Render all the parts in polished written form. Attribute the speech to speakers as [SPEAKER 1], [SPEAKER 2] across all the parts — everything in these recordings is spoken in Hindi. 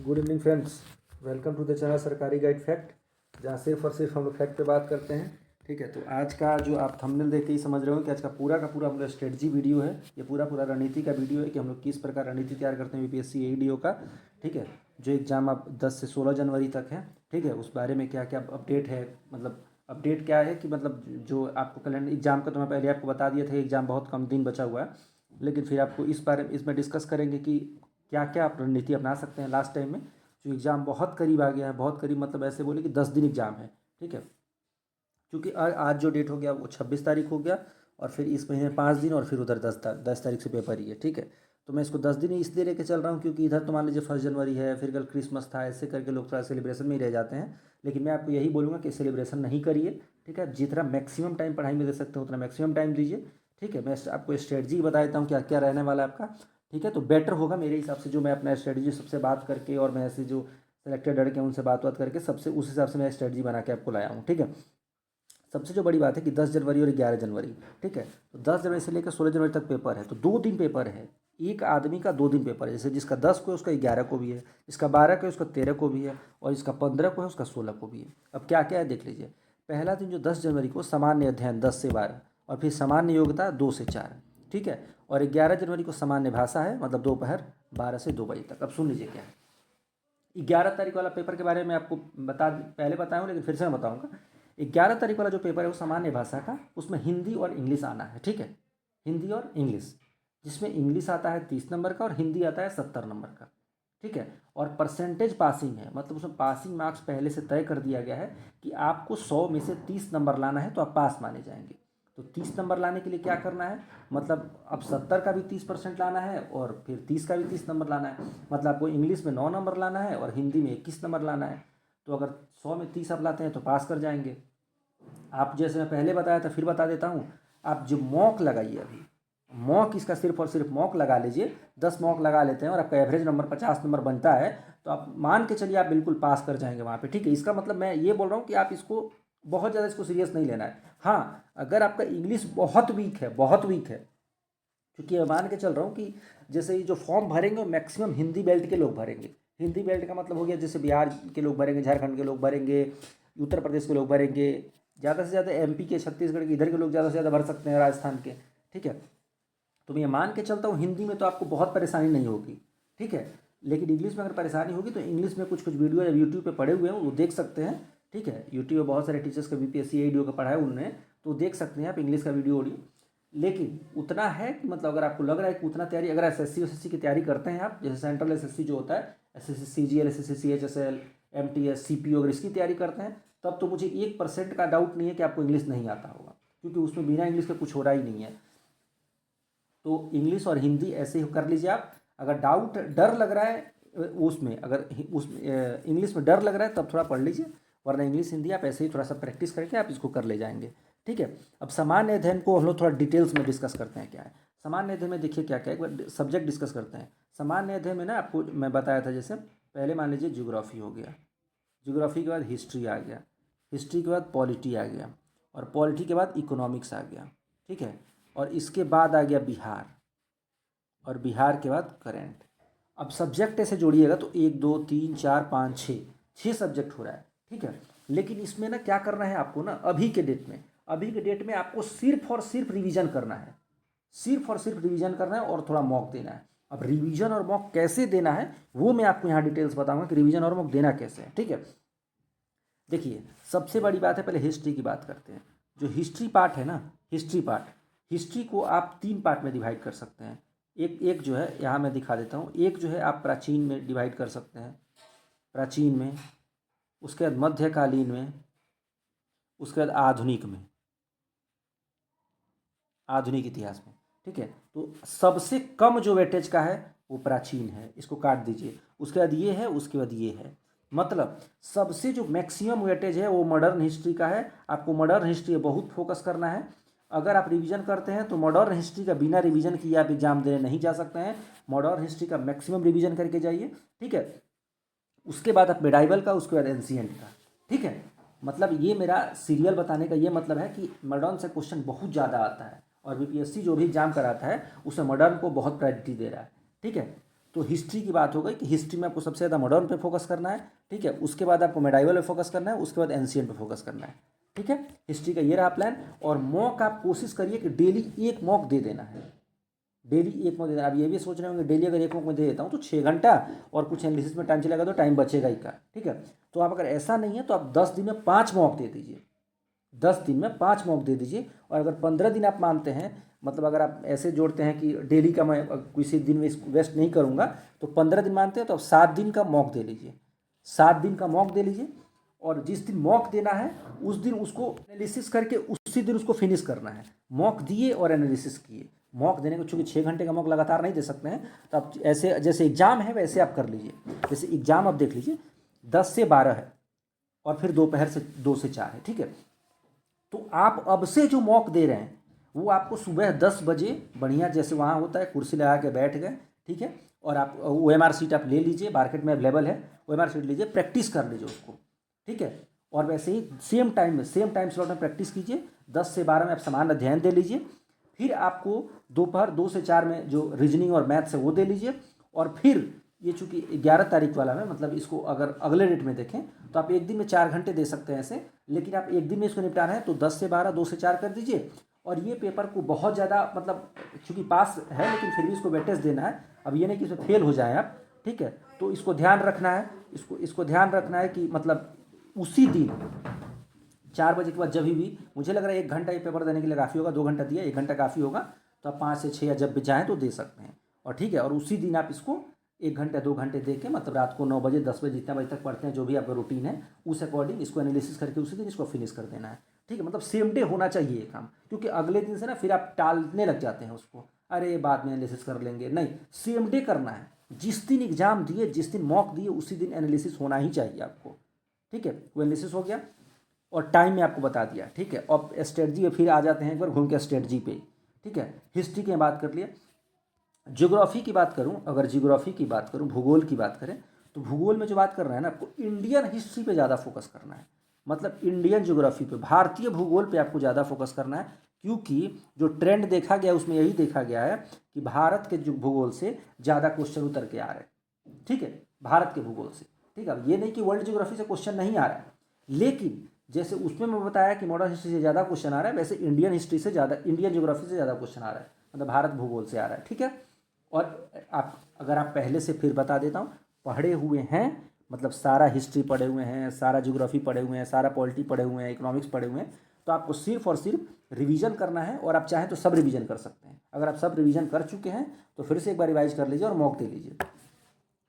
[SPEAKER 1] Good evening friends, welcome to the channel सरकारी गाइड फैक्ट, जहाँ सिर्फ और सिर्फ हम लोग फैक्ट पे बात करते हैं। ठीक है, तो आज का जो आप थंबनेल देख के ही समझ रहे हो कि आज का पूरा हम लोग स्ट्रेटजी वीडियो है। ये पूरा रणनीति का वीडियो है कि हम लोग किस प्रकार रणनीति तैयार करते हैं यूपीएससी एईडीओ का। ठीक है, जो एग्ज़ाम अब 10 से 16 जनवरी तक है। ठीक है, उस बारे में क्या क्या अपडेट है, मतलब अपडेट क्या है कि मतलब जो आपको कैलेंडर एग्ज़ाम का तो मैं पहले आपको बता दिया था, एग्ज़ाम बहुत कम दिन बचा हुआ है, लेकिन फिर आपको इस बारे में इसमें डिस्कस करेंगे कि क्या क्या आप रणनीति अपना सकते हैं लास्ट टाइम में, जो एग्ज़ाम बहुत करीब आ गया है। बहुत करीब मतलब ऐसे बोले कि 10 दिन एग्ज़ाम है। ठीक है, क्योंकि आज जो डेट हो गया वो 26 तारीख हो गया, और फिर इस महीने 5 दिन, और फिर उधर 10 तारीख से पेपर ही है। ठीक है, तो मैं इसको 10 दिन ही इसलिए लेके चल रहा हूँ क्योंकि इधर तो मान लीजिए 1 जनवरी है, फिर कल क्रिसमस था, ऐसे करके लोग थोड़ा सेलिब्रेशन में ही रह जाते हैं। लेकिन मैं आपको यही बोलूँगा कि सेलिब्रेशन नहीं करिए। ठीक है, जितना मैक्सिमम टाइम पढ़ाई में दे सकते हो उतना मैक्सिमम टाइम दीजिए। ठीक है, मैं आपको स्ट्रेटजी बता देता हूँ क्या क्या रहने वाला है आपका। ठीक है, तो बेटर होगा मेरे हिसाब से जो मैं अपना स्ट्रेटजी सबसे बात करके, और मैं ऐसे जो सेलेक्टेड लड़के हैं उनसे बात करके सबसे उस हिसाब से मैं स्ट्रेटजी बना के आपको लाया हूँ। ठीक है, सबसे जो बड़ी बात है कि 10 जनवरी और 11 जनवरी। ठीक है, तो 10 जनवरी से लेकर 16 जनवरी तक पेपर है, तो 2 दिन पेपर है। एक आदमी का 2 दिन पेपर है, जैसे जिसका 10 को है उसका 11 को भी है, जिसका 12 को है उसका 13 को भी है, और जिसका 15 को है उसका 16 को भी है। अब क्या क्या है देख लीजिए। पहला दिन जो 10 जनवरी को सामान्य अध्ययन 10 से 12, और फिर सामान्य योग्यता 2 से 4। ठीक है, और 11 जनवरी को सामान्य भाषा है, मतलब दोपहर 12 से 2 बजे तक। अब सुन लीजिए क्या है। 11 तारीख वाला पेपर के बारे में आपको पहले बताया हूँ, लेकिन फिर से मैं बताऊँगा। 11 तारीख वाला जो पेपर है वो सामान्य भाषा का, उसमें हिंदी और इंग्लिश आना है। ठीक है, हिंदी और इंग्लिश, जिसमें इंग्लिश आता है 30 नंबर का और हिंदी आता है 70 नंबर का। ठीक है, और परसेंटेज पासिंग है, मतलब उसमें पासिंग मार्क्स पहले से तय कर दिया गया है कि आपको 100 में से 30 नंबर लाना है तो आप पास माने जाएंगे। तो 30 नंबर लाने के लिए क्या करना है, मतलब अब 70 का भी 30% लाना है, और फिर 30 का भी 30 नंबर लाना है। मतलब आपको इंग्लिश में 9 नंबर लाना है और हिंदी में 21 नंबर लाना है। तो अगर 100 में 30 आप लाते हैं तो पास कर जाएंगे आप। जैसे मैं पहले बताया था फिर बता देता हूँ, आप जो मॉक लगाइए, अभी मॉक इसका सिर्फ और सिर्फ मॉक लगा लीजिए। 10 मॉक लगा लेते हैं और आपका एवरेज नंबर 50 नंबर बनता है, तो आप मान के चलिए आप बिल्कुल पास कर जाएंगे वहाँ पे। ठीक है, इसका मतलब मैं ये बोल रहा हूँ कि आप इसको बहुत ज़्यादा इसको सीरियस नहीं लेना है। हाँ, अगर आपका इंग्लिश बहुत वीक है, बहुत वीक है, क्योंकि मैं मान के चल रहा हूँ कि जैसे ये जो फॉर्म भरेंगे वो मैक्सिमम हिंदी बेल्ट के लोग भरेंगे। हिंदी बेल्ट का मतलब हो गया जैसे बिहार के लोग भरेंगे, झारखंड के लोग भरेंगे, उत्तर प्रदेश के लोग भरेंगे, ज़्यादा से ज़्यादा एमपी के, छत्तीसगढ़ के, इधर के लोग ज़्यादा से ज़्यादा भर सकते हैं, राजस्थान के। ठीक है, तो मैं मान के चलता हूँ हिंदी में तो आपको बहुत परेशानी नहीं होगी। ठीक है, लेकिन इंग्लिश में अगर परेशानी होगी तो इंग्लिश में कुछ कुछ वीडियो यूट्यूब पे पड़े हुए हैं वो देख सकते हैं। ठीक है, यूट्यूब पे बहुत सारे टीचर्स का बीपीएससी एईडीओ का पढ़ा है उन्होंने, तो देख सकते हैं आप इंग्लिश का वीडियो ऑडियो। लेकिन उतना है कि मतलब अगर आपको लग रहा है कि उतना तैयारी, अगर एसएससी एसएससी की तैयारी करते हैं आप, जैसे सेंट्रल एसएससी जो होता है, SSC CGL, SSC CHSL, MTS, CPO, अगर इसकी तैयारी करते हैं, तब तो मुझे 1% का डाउट नहीं है कि आपको इंग्लिश नहीं आता होगा, क्योंकि उसमें बिना इंग्लिश के कुछ हो रहा ही नहीं है। तो इंग्लिश और हिंदी ऐसे ही कर लीजिए आप। अगर डाउट डर लग रहा है उसमें, अगर उसमें इंग्लिश में डर लग रहा है तब थोड़ा पढ़ लीजिए, वरना इंग्लिश हिंदी आप ऐसे ही थोड़ा सा प्रैक्टिस करके आप इसको कर ले जाएंगे। ठीक है, अब सामान्य अध्ययन को हम लोग थोड़ा डिटेल्स में डिस्कस करते हैं क्या है सामान्य अध्ययन में। देखिए क्या क्या, एक बार सब्जेक्ट डिस्कस करते हैं। सामान्य अध्ययन में ना आपको मैं बताया था, जैसे पहले मान लीजिए ज्योग्राफी हो गया, ज्योग्राफी के बाद हिस्ट्री आ गया, हिस्ट्री के बाद पॉलिटी आ गया, और पॉलिटी के बाद इकोनॉमिक्स आ गया। ठीक है, और इसके बाद आ गया बिहार, और बिहार के बाद करेंट। अब सब्जेक्ट ऐसे जोड़िएगा तो 1 2 3 4 5 6 सब्जेक्ट हो रहा है। ठीक है, लेकिन इसमें ना क्या करना है आपको ना, अभी के डेट में आपको सिर्फ और सिर्फ रिवीजन करना है, सिर्फ और सिर्फ रिवीजन करना है, और थोड़ा मॉक देना है। अब रिवीजन और मॉक कैसे देना है वो मैं आपको यहाँ डिटेल्स बताऊंगा कि रिवीजन और मॉक देना कैसे है। ठीक है, देखिए सबसे बड़ी बात है, पहले हिस्ट्री की बात करते हैं। जो हिस्ट्री पार्ट है ना, हिस्ट्री पार्ट, हिस्ट्री को आप 3 पार्ट में डिवाइड कर सकते हैं। एक एक जो है यहाँ मैं दिखा देता हूँ। एक जो है आप प्राचीन में डिवाइड कर सकते हैं, प्राचीन में, उसके बाद मध्यकालीन में, उसके बाद आधुनिक में, आधुनिक इतिहास में। ठीक है, तो सबसे कम जो वेटेज का है वो प्राचीन है, इसको काट दीजिए। उसके बाद ये है, उसके बाद ये है, मतलब सबसे जो मैक्सिमम वेटेज है वो मॉडर्न हिस्ट्री का है। आपको मॉडर्न हिस्ट्री बहुत फोकस करना है। अगर आप रिवीजन करते हैं तो मॉडर्न हिस्ट्री का बिना रिवीजन किए आप एग्जाम देने नहीं जा सकते हैं। मॉडर्न हिस्ट्री का मैक्सिमम रिवीजन करके जाइए। ठीक है, उसके बाद आप मेडाइवल का, उसके बाद एंशिएंट का। ठीक है, मतलब ये मेरा सीरियल बताने का ये मतलब है कि मॉडर्न से क्वेश्चन बहुत ज़्यादा आता है, और बीपीएससी जो भी एग्जाम कराता है उसमें मॉडर्न को बहुत प्रायोरिटी दे रहा है। ठीक है, तो हिस्ट्री की बात हो गई कि हिस्ट्री में आपको सबसे ज़्यादा मॉडर्न पे फोकस करना है, ठीक है। उसके बाद आपको मेडाइवल पे फोकस करना है, उसके बाद एंशिएंट पे फोकस करना है, ठीक है। हिस्ट्री का ये रहा प्लान। और मॉक आप कोशिश करिए कि डेली एक मॉक दे देना है, डेली एक मॉक दे देना। आप ये भी सोच रहे होंगे डेली अगर एक मॉक में दे देता हूँ तो 6 घंटा और कुछ एनालिसिस में टाइम चलेगा तो टाइम बचेगा ही का, ठीक है। तो आप अगर ऐसा नहीं है तो आप 10 दिन में 5 मॉक दे दीजिए, 10 दिन में 5 मॉक दे दीजिए। और अगर 15 दिन आप मानते हैं, मतलब अगर आप ऐसे जोड़ते हैं कि डेली का मैं किसी दिन में वेस्ट नहीं करूँगा, तो 15 दिन मानते हैं तो आप 7 दिन का मॉक दे लीजिए, 7 दिन का मॉक दे लीजिए। और जिस दिन मॉक देना है उस दिन उसको एनालिसिस करके उसी दिन उसको फिनिश करना है। मॉक दिए और एनालिसिस किए। मॉक देने को चूँकि 6 घंटे का मॉक लगातार नहीं दे सकते हैं, तो आप ऐसे जैसे एग्जाम है वैसे आप कर लीजिए। जैसे एग्जाम आप देख लीजिए 10 से 12 है और फिर दोपहर से 2 से 4 है, ठीक है। तो आप अब से जो मॉक दे रहे हैं वो आपको सुबह 10 बजे बढ़िया जैसे वहाँ होता है कुर्सी लगा के बैठ गए, ठीक है। और आप OMR सीट आप ले लीजिए, मार्केट में अवेलेबल है, OMR सीट लीजिए, प्रैक्टिस कर लीजिए उसको, ठीक है। और वैसे ही सेम टाइम स्लॉट में प्रैक्टिस कीजिए। 10 से 12 में आप समान अध्ययन दे लीजिए। फिर आपको दोपहर 2 से 4 में जो रीजनिंग और मैथ्स है वो दे लीजिए। और फिर ये चूँकि 11 तारीख वाला में, मतलब इसको अगर अगले डेट में देखें तो आप एक दिन में 4 घंटे दे सकते हैं ऐसे, लेकिन आप एक दिन में इसको निपटाना है तो 10 से 12 2 से 4 कर दीजिए। और ये पेपर को बहुत ज़्यादा, मतलब चूँकि पास है लेकिन फिर भी इसको वेटेज देना है। अब ये नहीं कि इसमें फेल हो जाए आप, ठीक है। तो इसको ध्यान रखना है, इसको ध्यान रखना है कि मतलब उसी दिन 4 बजे के बाद जब भी, मुझे लग रहा है 1 घंटा ये पेपर देने के लिए काफ़ी होगा, 2 घंटा दिया 1 घंटा काफ़ी होगा, तो आप 5 से 6 या जब भी चाहें तो दे सकते हैं। और ठीक है, और उसी दिन आप इसको 1 घंटा 2 घंटे दे के, मतलब रात को 9 बजे 10 बजे जितना बजे तक पढ़ते हैं, जो भी आपका रूटीन है उस अकॉर्डिंग इसको एनालिसिस करके उसी दिन इसको फिनिश कर देना है, ठीक है। मतलब सेम डे होना चाहिए ये काम, क्योंकि अगले दिन से ना फिर आप टालने लग जाते हैं उसको, अरे बाद में एनालिसिस कर लेंगे, नहीं, सेम डे करना है। जिस दिन एग्जाम दिए, जिस दिन मॉक दिए, उसी दिन एनालिसिस होना ही चाहिए आपको, ठीक है। वो एनालिसिस हो गया और टाइम में आपको बता दिया, ठीक है। अब स्ट्रेटजी में फिर आ जाते हैं एक बार घूम के स्ट्रेटजी पे, ठीक है। हिस्ट्री की बात कर लिया। ज्योग्राफी की बात करूं, अगर ज्योग्राफी की बात करूं, भूगोल की बात करें, तो भूगोल में जो बात कर रहे हैं ना, आपको इंडियन हिस्ट्री पे ज़्यादा फोकस करना है। मतलब इंडियन ज्योग्राफी पे, भारतीय भूगोल पे आपको ज़्यादा फोकस करना है, क्योंकि जो ट्रेंड देखा गया उसमें यही देखा गया है कि भारत के भूगोल से ज़्यादा क्वेश्चन उतर के आ रहे हैं, ठीक है, भारत के भूगोल से, ठीक है। अब ये नहीं कि वर्ल्ड ज्योग्राफी से क्वेश्चन नहीं आ रहा है, लेकिन जैसे उसमें मैं बताया कि मॉडर्न हिस्ट्री से ज़्यादा क्वेश्चन आ रहा है, वैसे इंडियन हिस्ट्री से ज़्यादा, इंडियन ज्योग्राफी से ज़्यादा क्वेश्चन आ रहा है, मतलब भारत भूगोल से आ रहा है, ठीक है। और आप, अगर आप पहले से फिर बता देता हूँ, पढ़े हुए हैं, मतलब सारा हिस्ट्री पढ़े हुए हैं, सारा ज्योग्राफी पढ़े हुए हैं, सारा पॉलिटी पढ़े हुए हैं, इकोनॉमिक्स पढ़े हुए हैं, तो आपको सिर्फ और सिर्फ रिवीजन करना है। और आप चाहें तो सब रिवीजन कर सकते हैं। अगर आप सब रिवीजन कर चुके हैं तो फिर से एक बार रिवाइज कर लीजिए और मॉक दे लीजिए।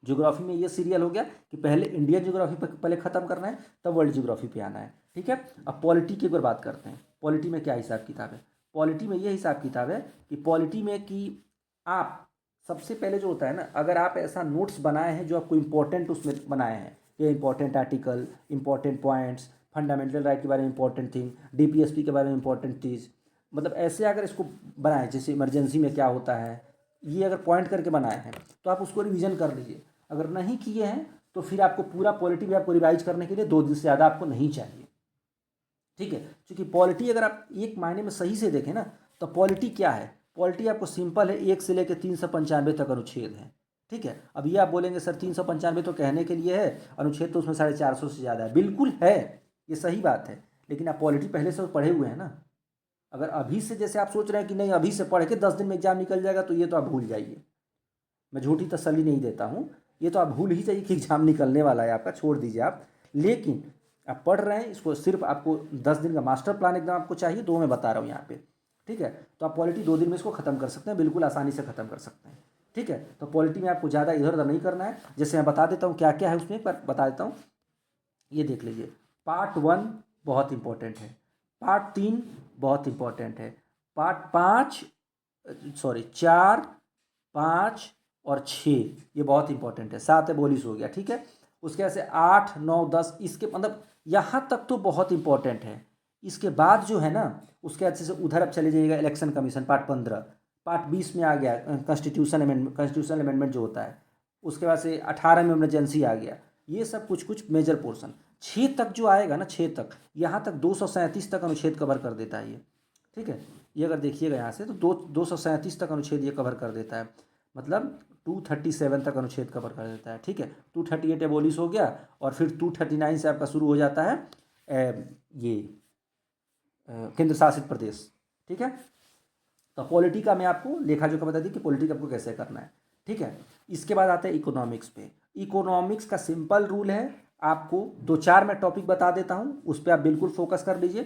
[SPEAKER 1] ज्योग्राफी में ये सीरियल हो गया कि पहले इंडियन ज्योग्राफी पर पहले ख़त्म करना है, तब वर्ल्ड ज्योग्राफी पे आना है, ठीक है। अब पॉलिटी की एक बार बात करते हैं। पॉलिटी में क्या हिसाब किताब है? पॉलिटी में ये हिसाब किताब है कि पॉलिटी में कि आप सबसे पहले जो होता है ना, अगर आप ऐसा नोट्स बनाए हैं जो आपको इंपॉर्टेंट उसमें बनाए हैं, ये important article, important points, fundamental right के बारे में इंपॉर्टेंट थिंग, DPSP के बारे में इंपॉर्टेंट चीज़, मतलब ऐसे अगर इसको बनाएं, जैसे इमरजेंसी में क्या होता है, ये अगर पॉइंट करके बनाए हैं तो आप उसको रिवीजन कर लीजिए। अगर नहीं किए हैं तो फिर आपको पूरा पॉलिटी भी आपको रिवाइज करने के लिए 2 दिन से ज़्यादा आपको नहीं चाहिए, ठीक है। क्योंकि पॉलिटी अगर आप एक मायने में सही से देखें ना, तो पॉलिटी क्या है? पॉलिटी आपको सिंपल है, 1 से लेकर 395 तक अनुच्छेद है, ठीक है। अब ये आप बोलेंगे सर 395 तो कहने के लिए है, अनुच्छेद तो उसमें 450 से ज़्यादा है। बिल्कुल है, ये सही बात है, लेकिन आप पॉलिटी पहले से पढ़े हुए हैं ना। अगर अभी से जैसे आप सोच रहे हैं कि नहीं अभी से पढ़ के 10 दिन में एग्जाम निकल जाएगा, तो ये तो आप भूल जाइए। मैं झूठी तसल्ली नहीं देता हूँ, ये तो आप भूल ही जाइए कि एग्जाम निकलने वाला है आपका, छोड़ दीजिए आप। लेकिन आप पढ़ रहे हैं इसको, सिर्फ आपको 10 दिन का मास्टर प्लान एकदम आपको चाहिए, 2 मैं बता रहा हूँ यहाँ पे, ठीक है। तो आप पॉलिटी 2 दिन में इसको ख़त्म कर सकते हैं, बिल्कुल आसानी से ख़त्म कर सकते हैं, ठीक है। तो पॉलिटी में आपको ज़्यादा इधर उधर नहीं करना है। जैसे मैं बता देता हूँ क्या क्या है उसमें, पर बता देता हूँ, ये देख लीजिए। पार्ट 1 बहुत इंपॉर्टेंट है, पार्ट 3 बहुत इंपॉर्टेंट है, पार्ट 5 सॉरी 4 5 और 6 ये बहुत इंपॉर्टेंट है, 7 एबोलिश हो गया, ठीक है। उसके बाद से 8 9 10, इसके मतलब यहाँ तक तो बहुत इंपॉर्टेंट है। इसके बाद जो है ना, उसके अच्छे से उधर अब चले जाइएगा, इलेक्शन कमीशन पार्ट 15, पार्ट 20 में आ गया कॉन्स्टिट्यूशन अमेंडमेंट जो होता है, उसके बाद से 18 में इमरजेंसी आ गया, ये सब कुछ कुछ मेजर पोर्सन। 6 तक जो आएगा ना, 6 तक, यहाँ तक 237 तक अनुच्छेद कवर कर देता है ये, ठीक है। ये अगर देखिएगा यहाँ से तो 237 तक अनुच्छेद ये कवर कर देता है। मतलब 237 तक अनुच्छेद कवर कर देता है। ठीक है, 238 एबोलिश हो गया और फिर 239 से आपका शुरू हो जाता है ये केंद्र शासित प्रदेश। ठीक है, तो पॉलिटी का मैं आपको लेखा जोखा बता दी कि पॉलिटी आपको कैसे करना है। ठीक है, इसके बाद आते हैं इकोनॉमिक्स पे। इकोनॉमिक्स का सिंपल रूल है, आपको 2-4 मैं टॉपिक बता देता हूँ, उस पर आप बिल्कुल फोकस कर लीजिए।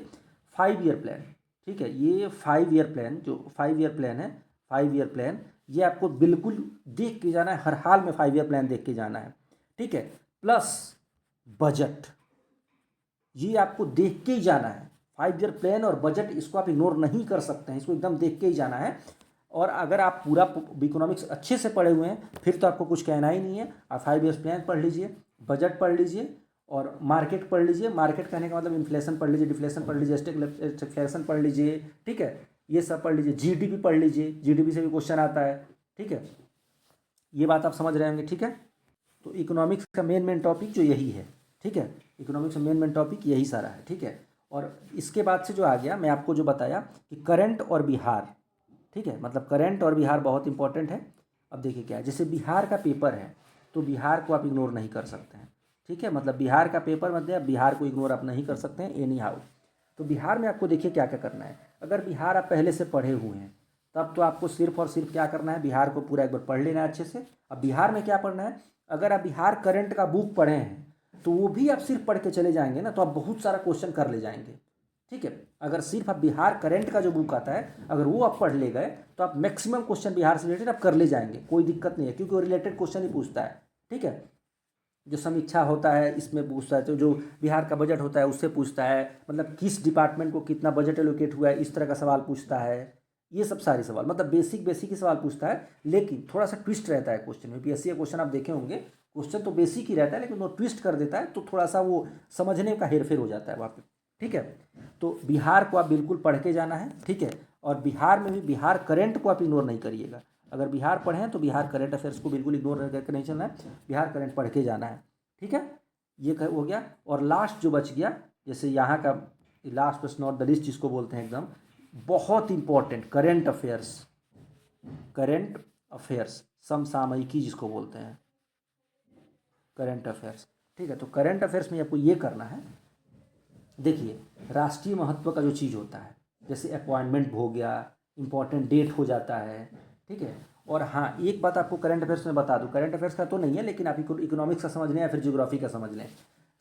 [SPEAKER 1] 5 ईयर प्लान, ठीक है, ये 5 ईयर प्लान जो 5 ईयर प्लान है, 5 ईयर प्लान ये आपको बिल्कुल देख के जाना है, हर हाल में 5 ईयर प्लान देख के जाना है। ठीक है, प्लस बजट, ये आपको देख के ही जाना है। 5 ईयर प्लान और बजट, इसको आप इग्नोर नहीं कर सकते हैं, इसको एकदम देख के ही जाना है। और अगर आप पूरा इकोनॉमिक्स अच्छे से पढ़े हुए हैं फिर तो आपको कुछ कहना ही नहीं है। आप 5 ईयर्स प्लान पढ़ लीजिए, बजट पढ़ लीजिए और मार्केट पढ़ लीजिए। मार्केट कहने का मतलब इन्फ्लेशन पढ़ लीजिए, डिफ्लेशन पढ़ लीजिए, स्टैग्फ्लेशन पढ़ लीजिए। ठीक है, ये सब पढ़ लीजिए। जीडीपी पढ़ लीजिए, जीडीपी से भी क्वेश्चन आता है। ठीक है, ये बात आप समझ रहे होंगे। ठीक है, तो इकोनॉमिक्स का मेन टॉपिक जो यही है। ठीक है, इकोनॉमिक्स का मेन टॉपिक यही सारा है। ठीक है, और इसके बाद से जो आ गया, मैं आपको जो बताया कि करंट और बिहार। ठीक है, मतलब करंट और बिहार बहुत इंपॉर्टेंट है। अब देखिए क्या है, जैसे बिहार का पेपर है तो बिहार को आप इग्नोर नहीं कर सकते हैं। ठीक है, मतलब बिहार का पेपर मतलब बिहार को इग्नोर आप नहीं कर सकते हैं एनी हाउ। तो बिहार में आपको देखिए क्या क्या करना है। अगर बिहार आप पहले से पढ़े हुए हैं तब तो आपको सिर्फ और सिर्फ क्या करना है, बिहार को पूरा एक बार पढ़ लेना है अच्छे से। अब बिहार में क्या पढ़ना है, अगर आप बिहार करंट का बुक पढ़े हैं तो वो भी आप सिर्फ पढ़ के चले जाएंगे ना, तो आप बहुत सारा क्वेश्चन कर ले जाएंगे। ठीक है, अगर सिर्फ आप बिहार करंट का जो बुक आता है अगर वो आप पढ़ ले गए तो आप मैक्सिमम क्वेश्चन बिहार से रिलेटेड आप कर ले जाएंगे, कोई दिक्कत नहीं है, क्योंकि वो रिलेटेड क्वेश्चन ही पूछता है। ठीक है, जो समीक्षा होता है इसमें पूछता है, तो जो बिहार का बजट होता है उससे पूछता है, मतलब किस डिपार्टमेंट को कितना बजट एलोकेट हुआ है, इस तरह का सवाल पूछता है। ये सब सारे सवाल मतलब बेसिक ही सवाल पूछता है, लेकिन थोड़ा सा ट्विस्ट रहता है क्वेश्चन में। पीएससी का क्वेश्चन आप देखे होंगे, क्वेश्चन तो बेसिक ही रहता है लेकिन वो ट्विस्ट कर देता है, तो थोड़ा सा वो समझने का हेरफेर हो जाता है वहाँ पे। ठीक है, तो बिहार को आप बिल्कुल पढ़ के जाना है। ठीक है, और बिहार में भी बिहार करंट को आप इग्नोर नहीं करिएगा। अगर बिहार पढ़े हैं तो बिहार करंट अफेयर्स को बिल्कुल इग्नोर करके नहीं चलना है, बिहार करंट पढ़ के जाना है। ठीक है, ये हो गया। और लास्ट जो बच गया, जैसे यहाँ का last but not the least जिसको बोलते हैं एकदम बहुत important, current affairs. Current affairs समसामयिकी जिसको बोलते हैं, करंट अफेयर्स। ठीक है, तो करंट अफेयर्स में आपको ये करना है। देखिए, राष्ट्रीय महत्व का जो चीज़ होता है, जैसे अपॉइंटमेंट हो गया, इंपॉर्टेंट डेट हो जाता है। ठीक है, और हाँ एक बात आपको करंट अफेयर्स में बता दूं, करंट अफेयर्स का तो नहीं है लेकिन आप इकोनॉमिक्स का समझ लें या फिर ज्योग्राफी का समझ लें।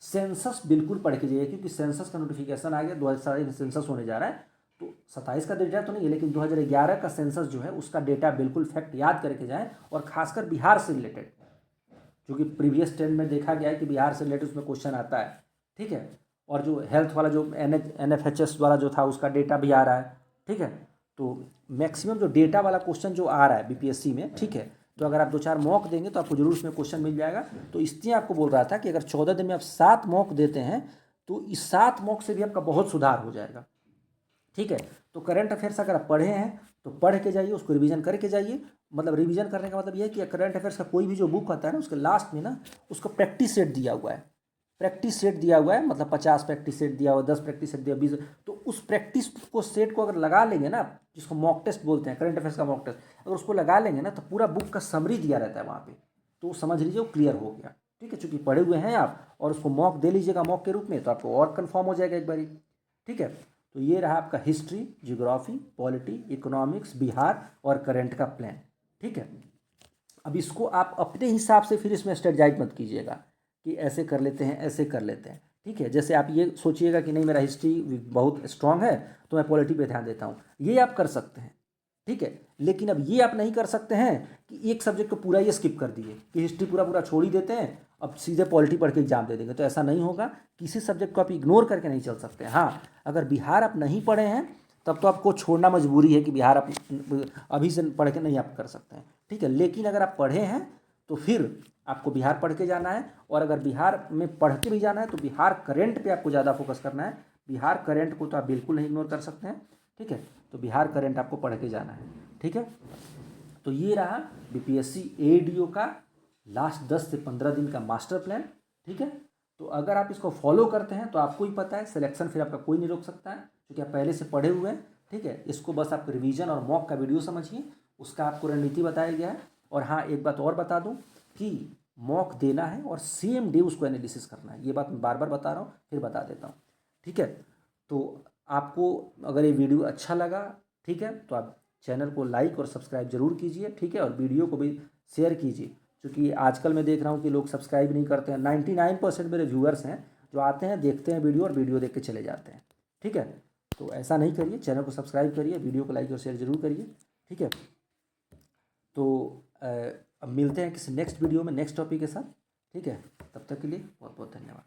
[SPEAKER 1] सेंसस बिल्कुल पढ़ के जाइए, क्योंकि सेंसस का नोटिफिकेशन आ गया, 2027 सेंसस होने जा रहा है। तो 27 का डेटा तो नहीं है लेकिन 2011 का सेंसस जो है उसका डेटा बिल्कुल फैक्ट याद करके जाएँ, और खासकर बिहार से रिलेटेड, जो कि प्रीवियस ट्रेंड में देखा गया है कि बिहार से रिलेटेड उसमें क्वेश्चन आता है। ठीक है, और जो हेल्थ वाला जो NFHS द्वारा जो था उसका डेटा भी आ रहा है। ठीक है, तो मैक्सिमम जो डेटा वाला क्वेश्चन जो आ रहा है बीपीएससी में, ठीक है, तो अगर आप 2-4 मॉक देंगे तो आपको जरूर उसमें क्वेश्चन मिल जाएगा। तो इसलिए आपको बोल रहा था कि अगर 14 दिन में आप 7 मॉक देते हैं तो इस 7 मॉक से भी आपका बहुत सुधार हो जाएगा। ठीक है, तो करंट अफेयर्स अगर आप पढ़े हैं तो पढ़ के जाइए, उसको रिवीजन करके जाइए। मतलब रिवीजन करने का मतलब यह है कि करंट अफेयर्स का कोई भी जो बुक आता है ना उसके लास्ट में ना उसको प्रैक्टिस सेट दिया हुआ है, प्रैक्टिस सेट दिया हुआ है, मतलब 50 प्रैक्टिस सेट दिया हुआ, 10 प्रैक्टिस सेट दिया, 20। तो उस प्रैक्टिस को सेट को अगर लगा लेंगे ना, जिसको मॉक टेस्ट बोलते हैं, करंट अफेयर्स का मॉक टेस्ट, अगर उसको लगा लेंगे ना तो पूरा बुक का समरी दिया रहता है वहाँ पे, तो समझ लीजिए वो क्लियर हो गया। ठीक है, चूँकि पढ़े हुए हैं आप और उसको मॉक दे लीजिएगा मॉक के रूप में, तो आपको और कन्फर्म हो जाएगा एक बारी। ठीक है, तो ये रहा आपका history, geography, polity, economics, Bihar और करंट का प्लान। ठीक है, अब इसको आप अपने हिसाब से फिर इसमें स्ट्रेटजाइज मत कीजिएगा कि ऐसे कर लेते हैं ऐसे कर लेते हैं। ठीक है, जैसे आप ये सोचिएगा कि नहीं मेरा हिस्ट्री बहुत स्ट्रांग है तो मैं पॉलिटी पे ध्यान देता हूँ, ये आप कर सकते हैं। ठीक है, लेकिन अब ये आप नहीं कर सकते हैं कि एक सब्जेक्ट को पूरा ये स्किप कर दिए कि हिस्ट्री पूरा छोड़ ही देते हैं, अब सीधे पॉलिटी पढ़ के एग्जाम दे देंगे, तो ऐसा नहीं होगा। किसी सब्जेक्ट को आप इग्नोर करके नहीं चल सकते। हाँ, अगर बिहार आप नहीं पढ़े हैं तब तो आपको छोड़ना मजबूरी है कि बिहार आप अभी से पढ़ के नहीं आप कर सकते हैं। ठीक है, लेकिन अगर आप पढ़े हैं तो फिर आपको बिहार पढ़ के जाना है, और अगर बिहार में पढ़ के भी जाना है तो बिहार करंट पे आपको ज़्यादा फोकस करना है। बिहार करंट को तो आप बिल्कुल नहीं इग्नोर कर सकते हैं। ठीक है, तो बिहार करंट आपको पढ़ के जाना है। ठीक है, तो ये रहा बीपीएससी एडीओ का लास्ट 10 से 15 दिन का मास्टर प्लान। ठीक है, तो अगर आप इसको फॉलो करते हैं तो आपको ही पता है सिलेक्शन फिर आपका कोई नहीं रोक सकता है, क्योंकि आप पहले से पढ़े हुए हैं। ठीक है, इसको बस आप रिवीजन और मॉक का वीडियो समझिए, उसका आपको रणनीति बताया गया है। और हाँ, एक बात और बता दूँ कि मॉक देना है और सेम डे उसको एनालिसिस करना है। ये बात मैं बार बार बता रहा हूँ, फिर बता देता हूँ, ठीक है। तो आपको अगर ये वीडियो अच्छा लगा, ठीक है, तो आप चैनल को लाइक और सब्सक्राइब जरूर कीजिए, ठीक है, और वीडियो को भी शेयर कीजिए, क्योंकि आजकल मैं देख रहा हूँ कि लोग सब्सक्राइब नहीं करते हैं। 99% मेरे व्यूअर्स हैं जो आते हैं, देखते हैं वीडियो और वीडियो देख के चले जाते हैं, ठीक है। तो ऐसा नहीं करिए, चैनल को सब्सक्राइब करिए, वीडियो को लाइक और शेयर जरूर करिए, ठीक है। तो अब मिलते हैं किसी नेक्स्ट वीडियो में नेक्स्ट टॉपिक के साथ, ठीक है। तब तक के लिए बहुत बहुत धन्यवाद।